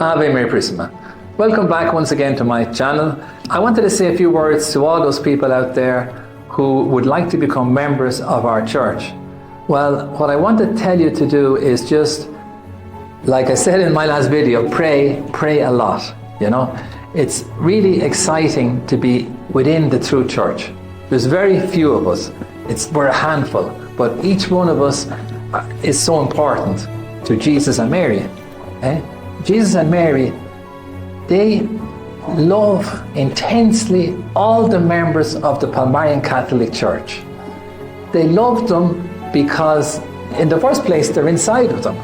Ave Maria Purissima. Welcome back once again to my channel. I wanted to say a few words to all those people out there who would like to become members of our church. Well, what I want to tell you to do is just, like I said in my last video, pray a lot, you know. It's really exciting to be within the true church. There's very few of us. We're a handful, but each one of us is so important to Jesus and Mary. Jesus and Mary, they love intensely all the members of the Palmarian Catholic Church. They love them because, in the first place, they're inside of them.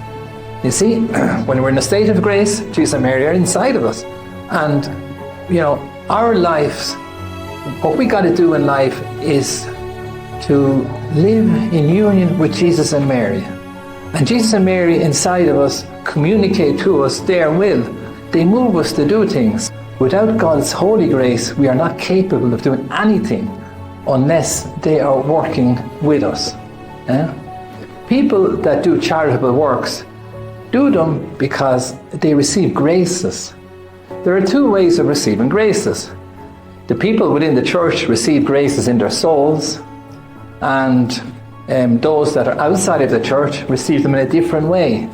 You see, when we're in a state of grace, Jesus and Mary are inside of us. And, you know, our lives, what we got to do in life is to live in union with Jesus and Mary. And Jesus and Mary inside of us communicate to us their will. They move us to do things. Without God's holy grace, we are not capable of doing anything unless they are working with us. People that do charitable works do them because they receive graces. There are two ways of receiving graces. The people within the church receive graces in their souls, and those that are outside of the church receive them in a different way.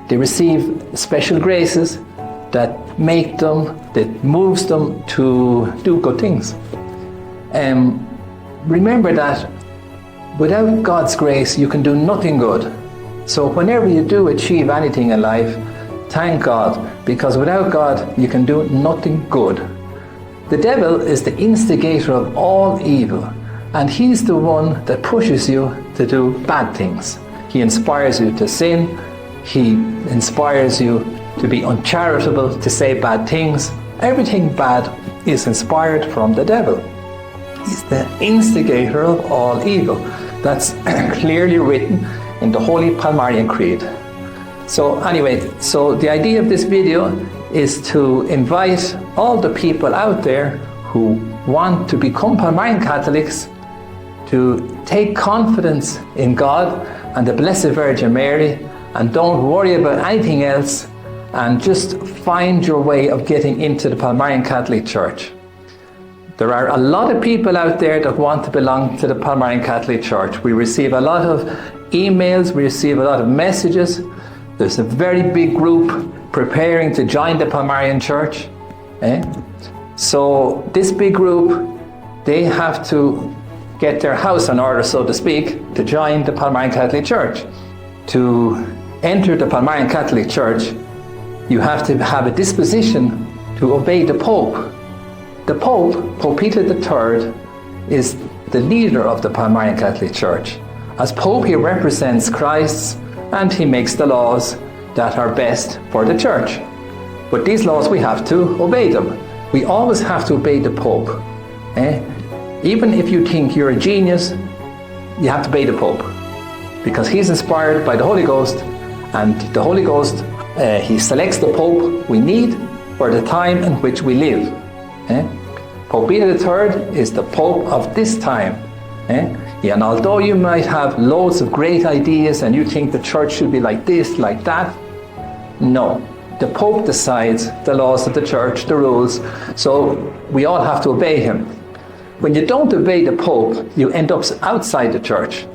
They receive special graces that moves them to do good things. Remember that without God's grace, you can do nothing good. So whenever you do achieve anything in life, thank God, because without God, you can do nothing good. The devil is the instigator of all evil, and he's the one that pushes you to do bad things. He inspires you to sin. He inspires you to be uncharitable, to say bad things. Everything bad is inspired from the devil. He's the instigator of all evil. That's clearly written in the Holy Palmarian Creed. So anyway, so the idea of this video is to invite all the people out there who want to become Palmarian Catholics to take confidence in God and the Blessed Virgin Mary, and don't worry about anything else, and just find your way of getting into the Palmarian Catholic Church. There are a lot of people out there that want to belong to the Palmarian Catholic Church. We receive a lot of emails, we receive a lot of messages. There's a very big group preparing to join the Palmarian Church. So this big group, they have to get their house in order, so to speak, to join the Palmarian Catholic Church. To enter the Palmarian Catholic Church, you have to have a disposition to obey the Pope. The Pope, Pope Peter III, is the leader of the Palmarian Catholic Church. As Pope, he represents Christ, and he makes the laws that are best for the Church. But these laws, we have to obey them. We always have to obey the Pope. Even if you think you're a genius, you have to obey the Pope, because he's inspired by the Holy Ghost, and the Holy Ghost, he selects the Pope we need for the time in which we live. Pope Peter III is the Pope of this time. And although you might have loads of great ideas and you think the church should be like this, like that, no. The Pope decides the laws of the church, the rules, so we all have to obey him. When you don't obey the Pope, you end up outside the church.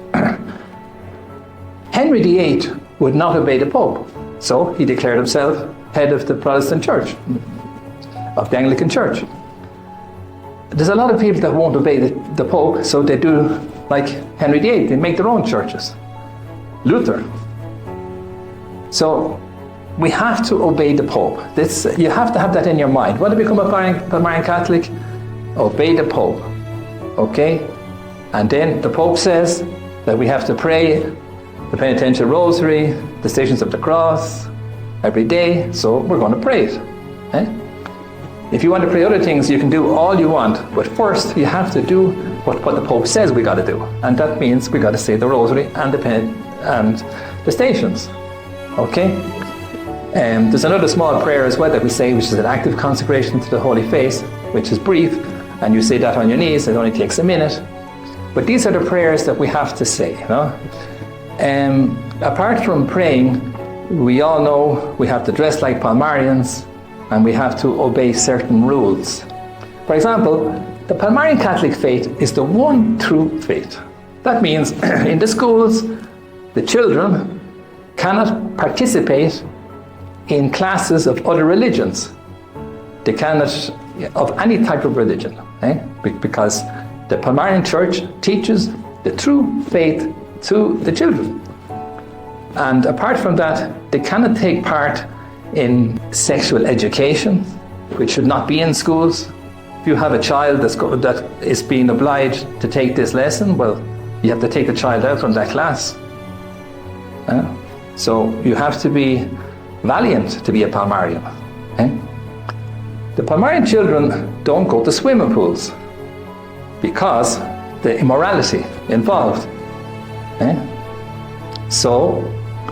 Henry VIII would not obey the Pope, so he declared himself head of the Protestant Church, of the Anglican Church. There's a lot of people that won't obey the Pope, so they do like Henry VIII, they make their own churches. Luther. So we have to obey the Pope. You have to have that in your mind. Want to become a Palmarian Catholic? Obey the Pope. Okay? And then the Pope says that we have to pray the penitential rosary, the Stations of the Cross, every day, so we're going to pray it. If you want to pray other things, you can do all you want, but first you have to do what the Pope says we got to do, and that means we got to say the rosary and the Stations. Okay? There's another small prayer as well that we say, which is an active consecration to the Holy Face, which is brief, and you say that on your knees. It only takes a minute. But these are the prayers that we have to say. Apart from praying, we all know we have to dress like Palmarians and we have to obey certain rules. For example, the Palmarian Catholic faith is the one true faith. That means in the schools, the children cannot participate in classes of other religions. They cannot, of any type of religion, because the Palmarian Church teaches the true faith to the children. And apart from that, they cannot take part in sexual education, which should not be in schools. If you have a child that is being obliged to take this lesson, well, you have to take the child out from that class. So you have to be valiant to be a Palmarian. The Palmarian children don't go to swimming pools because the immorality involved. So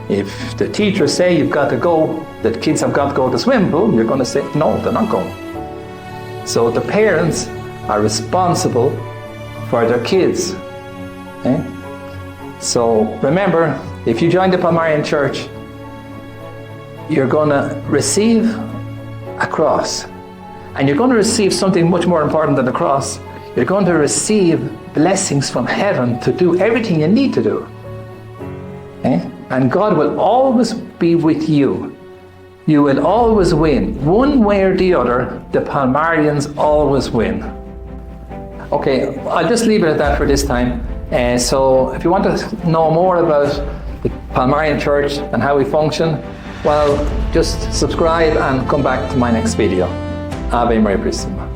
if the teachers say you've got to go, that kids have got to go to the swimming pool, you're going to say, no, they're not going. So the parents are responsible for their kids. So remember, if you join the Palmarian Church, you're going to receive a cross. And you're going to receive something much more important than the cross. You're going to receive blessings from heaven to do everything you need to do. And God will always be with you. You will always win. One way or the other, the Palmarians always win. Okay, I'll just leave it at that for this time. So if you want to know more about the Palmarian Church and how we function, well, just subscribe and come back to my next video. Ave Maria Purísima.